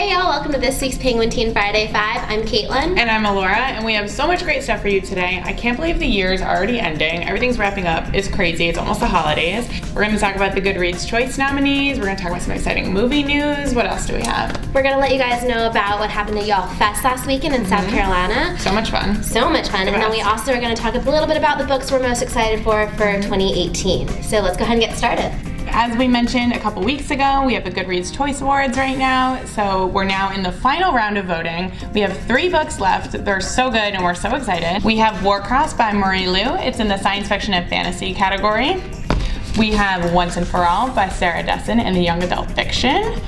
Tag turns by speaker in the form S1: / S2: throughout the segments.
S1: Hey y'all, welcome to this week's PenguinTeen Friday 5. I'm Caitlin.
S2: And I'm Alora, and we have so much great stuff for you today. I can't believe the year's already ending. Everything's wrapping up. It's crazy. It's almost the holidays. We're going to talk about the GoodReads Choice nominees. We're going to talk about some exciting movie news. What else do we have?
S1: We're going to let you guys know about what happened at YALLFEST last weekend in South Carolina.
S2: So much fun.
S1: So much fun. And then we also are going to talk a little bit about the books we're most excited for 2018. So let's go ahead and get started.
S2: As we mentioned a couple weeks ago, we have the GoodReads Choice Awards right now, so we're now in the final round of voting. We have 3 books left. They're so good and we're so excited. We have Warcross by Marie Lu. It's in the science fiction and fantasy category. We have Once and For All by Sarah Dessen in the young adult fiction.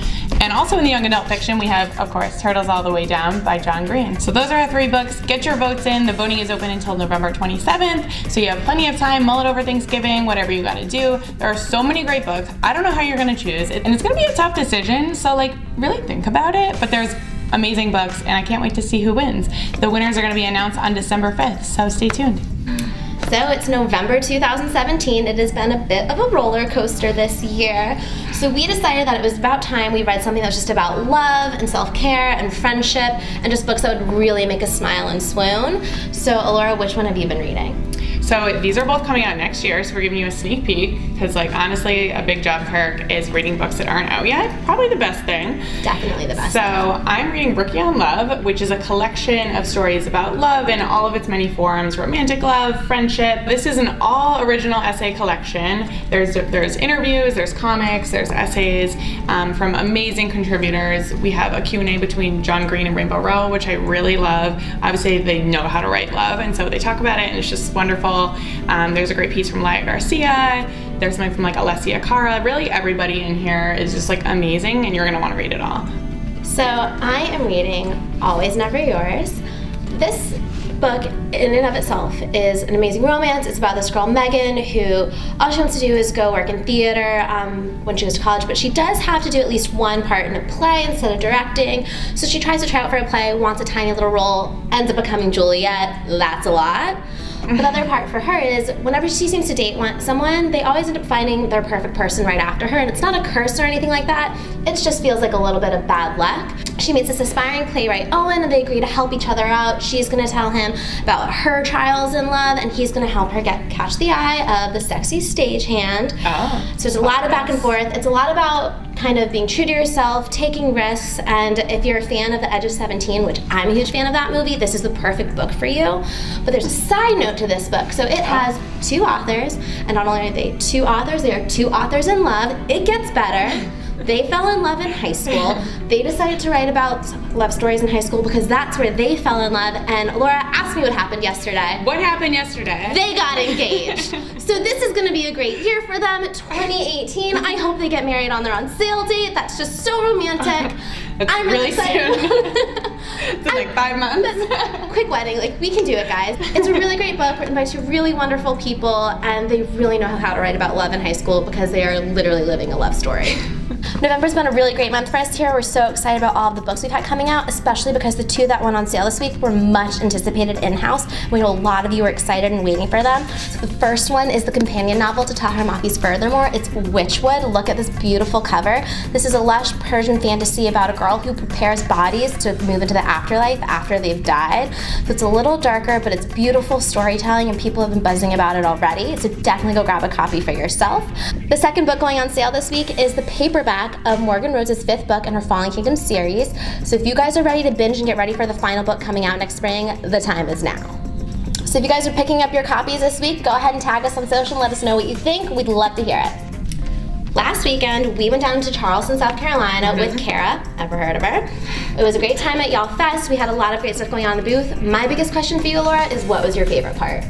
S2: And also in the young adult fiction, we have, of course, Turtles All the Way Down by John Green. So those are our 3 books. Get your votes in. The voting is open until November 27th, so you have plenty of time. Mull it over Thanksgiving, whatever you gotta do. There are so many great books. I don't know how you're gonna choose, and it's gonna be a tough decision, so really think about it, but there's amazing books, and I can't wait to see who wins. The winners are gonna be announced on December 5th, so stay tuned.
S1: So it's November 2017. It has been a bit of a roller coaster this year. So we decided that it was about time we read something that was just about love and self-care and friendship and just books that would really make us smile and swoon. So Alora, which one have you been reading?
S2: So these are both coming out next year, so we're giving you a sneak peek, because honestly, a big job perk is reading books that aren't out yet. Probably the best thing.
S1: Definitely the best.
S2: So I'm reading Rookie on Love, which is a collection of stories about love in all of its many forms: romantic love, friendship. This is an all original essay collection. There's interviews, there's comics, there's essays from amazing contributors. We have a Q&A between John Green and Rainbow Rowell, which I really love. Obviously, they know how to write love, and so they talk about it, and it's just wonderful. There's a great piece from Laia Garcia. There's something from Alessia Cara. Really, everybody in here is just amazing, and you're gonna want to read it all.
S1: So I am reading Always Never Yours. This book in and of itself is an amazing romance. It's about this girl Megan who all she wants to do is go work in theater when she goes to college, but she does have to do at least one part in a play instead of directing. So she tries to try out for a play, wants a tiny little role, ends up becoming Juliet. That's a lot. The other part for her is whenever she seems to date someone, they always end up finding their perfect person right after her, and it's not a curse or anything like that. It just feels like a little bit of bad luck. She meets this aspiring playwright, Owen, and they agree to help each other out. She's going to tell him about her trials in love, and he's going to help her catch the eye of the sexy stagehand.
S2: Oh,
S1: so there's a lot of back and forth. It's a lot about kind of being true to yourself, taking risks, and if you're a fan of The Edge of 17, which I'm a huge fan of that movie, this is the perfect book for you. But there's a side note to this book. So it has 2 authors, and not only are they 2 authors, they are 2 authors in love. It gets better. They fell in love in high school. They decided to write about love stories in high school because that's where they fell in love. And Laura, ask me what happened yesterday.
S2: What happened yesterday?
S1: They got engaged. So this is going to be a great year for them, 2018. I hope they get married on their on sale date. That's just so romantic.
S2: I'm really excited. It's in 5 months.
S1: Quick wedding, we can do it, guys. It's a really great book written by 2 really wonderful people, and they really know how to write about love in high school because they are literally living a love story. November's been a really great month for us here. We're so excited about all of the books we've had coming out, especially because the 2 that went on sale this week were much anticipated in-house. We know a lot of you are excited and waiting for them. So the first one is the companion novel to Tahar Mafi's Furthermore. It's Witchwood. Look at this beautiful cover. This is a lush Persian fantasy about a girl who prepares bodies to move into the afterlife after they've died. So it's a little darker, but it's beautiful storytelling, and people have been buzzing about it already. So definitely go grab a copy for yourself. The second book going on sale this week is the paperback of Morgan Rose's 5th book in her Fallen Kingdom series. So if you guys are ready to binge and get ready for the final book coming out next spring, the time is now. So if you guys are picking up your copies this week, go ahead and tag us on social and let us know what you think. We'd love to hear it. Last weekend, we went down to Charleston, South Carolina with Kara. Ever heard of her? It was a great time at YALLFEST. We had a lot of great stuff going on in the booth. My biggest question for you, Laura, is what was your favorite part?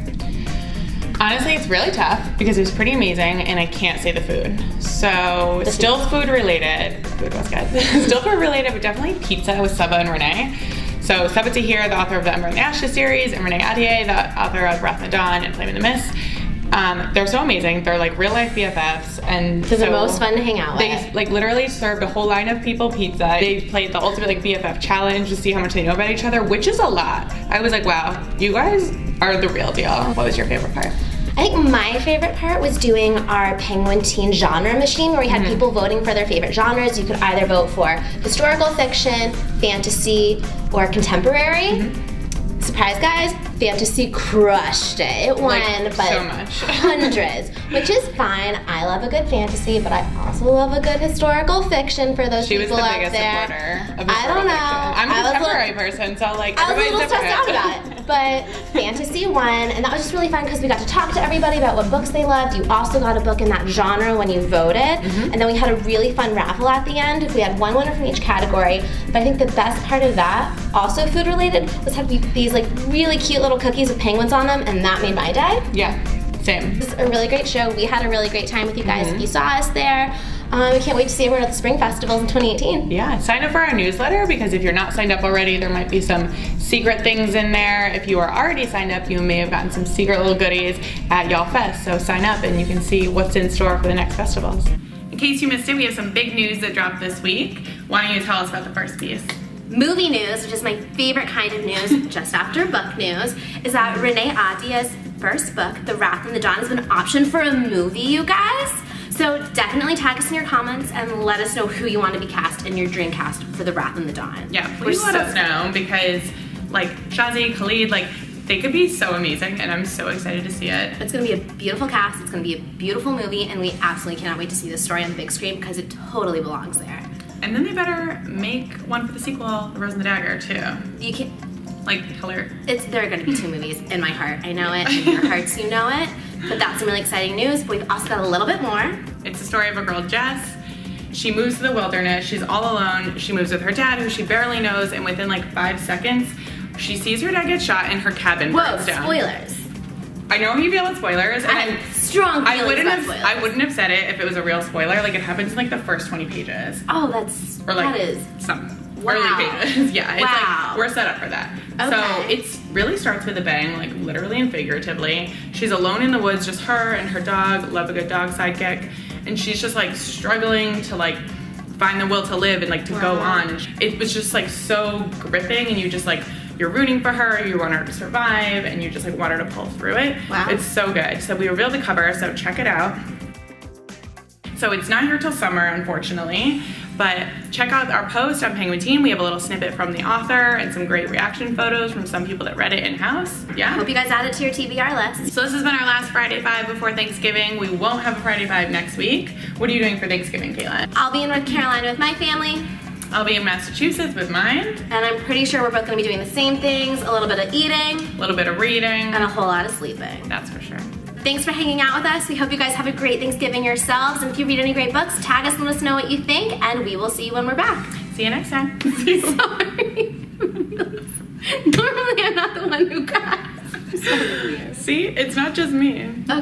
S2: Honestly, it's really tough because it was pretty amazing and I can't say the food. So still food related. Food was good. Still food related, but definitely pizza with Saba and Renee. So Saba Tahir, the author of the Ember and Ashes series, and Renee Adier, the author of Wrath of the Dawn and Flame in the Mist. They're so amazing. They're real life BFFs, and
S1: they're the most fun to hang out with.
S2: They literally served a whole line of people pizza. They played the ultimate BFF challenge to see how much they know about each other, which is a lot. I was wow, you guys are the real deal. What was your favorite part?
S1: I think my favorite part was doing our PenguinTeen genre machine where we had people voting for their favorite genres. You could either vote for historical fiction, fantasy, or contemporary. Surprise, guys, fantasy crushed it. It won by
S2: so much.
S1: hundreds, which is fine. I love a good fantasy, but I also love a good historical fiction for those people out there.
S2: She was the biggest supporter of
S1: I don't know.
S2: I'm a contemporary person, so like
S1: I was a little stressed out
S2: different.
S1: about it, but fantasy won, and that was just really fun because we got to talk to everybody about what books they loved. You also got a book in that genre when you voted, and then we had a really fun raffle at the end. We had one winner from each category, but I think the best part of that, also food related, was having these like really cute little cookies with penguins on them, and that made my day.
S2: Yeah, same.
S1: It was a really great show. We had a really great time with you guys. You saw us there. We can't wait to see everyone at the spring festivals in 2018.
S2: Yeah, sign up for our newsletter because if you're not signed up already, there might be some secret things in there. If you are already signed up, you may have gotten some secret little goodies at YALLFEST. So sign up and you can see what's in store for the next festivals. In case you missed it, we have some big news that dropped this week. Why don't you tell us about the first piece?
S1: Movie news, which is my favorite kind of news, just after book news, is that Renee Ahdieh's first book, The Wrath and the Dawn, has been optioned for a movie, you guys. So definitely tag us in your comments and let us know who you want to be cast in your dream cast for The Wrath and the Dawn.
S2: Yeah, please let us know because like Shazi, Khalid, like they could be so amazing and I'm so excited to see it.
S1: It's going to be a beautiful cast, it's going to be a beautiful movie, and we absolutely cannot wait to see this story on the big screen because it totally belongs there.
S2: And then they better make one for the sequel, The Rose and the Dagger, too.
S1: You can,
S2: like, hilarious.
S1: There are going to be 2 movies in my heart. I know it. In your hearts, you know it. But that's some really exciting news. But we've also got a little bit more.
S2: It's the story of a girl, Jess. She moves to the wilderness. She's all alone. She moves with her dad, who she barely knows, and within like 5 seconds, she sees her dad get shot and her cabin burns down.
S1: Spoilers.
S2: I know you feel it's spoilers, and
S1: I have strong feelings about spoilers.
S2: I wouldn't have said it if it was a real spoiler. Like it happens in like the first 20 pages.
S1: Oh, that's
S2: or like
S1: that is
S2: some
S1: wow.
S2: early pages. Yeah, it's
S1: wow.
S2: like we're set up for that.
S1: Okay.
S2: So it really starts with a bang, like literally and figuratively. She's alone in the woods, just her and her dog. Love a good dog sidekick, and she's just like struggling to like find the will to live and like to go on. It was just like so gripping, and you just like. You're rooting for her, you want her to survive, and you just like want her to pull through it.
S1: Wow.
S2: It's so good. So we revealed the cover, so check it out. So it's not here till summer, unfortunately, but check out our post on PenguinTeen. We have a little snippet from the author and some great reaction photos from some people that read it in-house. Yeah.
S1: Hope you guys add it to your TBR list.
S2: So this has been our last Friday 5 before Thanksgiving. We won't have a Friday 5 next week. What are you doing for Thanksgiving, Caitlin?
S1: I'll be in North Carolina with my family.
S2: I'll be in Massachusetts with mine.
S1: And I'm pretty sure we're both going to be doing the same things, a little bit of eating.
S2: A little bit of reading.
S1: And a whole lot of sleeping.
S2: That's for sure.
S1: Thanks for hanging out with us. We hope you guys have a great Thanksgiving yourselves. And if you read any great books, tag us and let us know what you think. And we will see you when we're back.
S2: See you next time.
S1: Sorry. Normally I'm not the one who cries.
S2: See, it's not just me. Okay.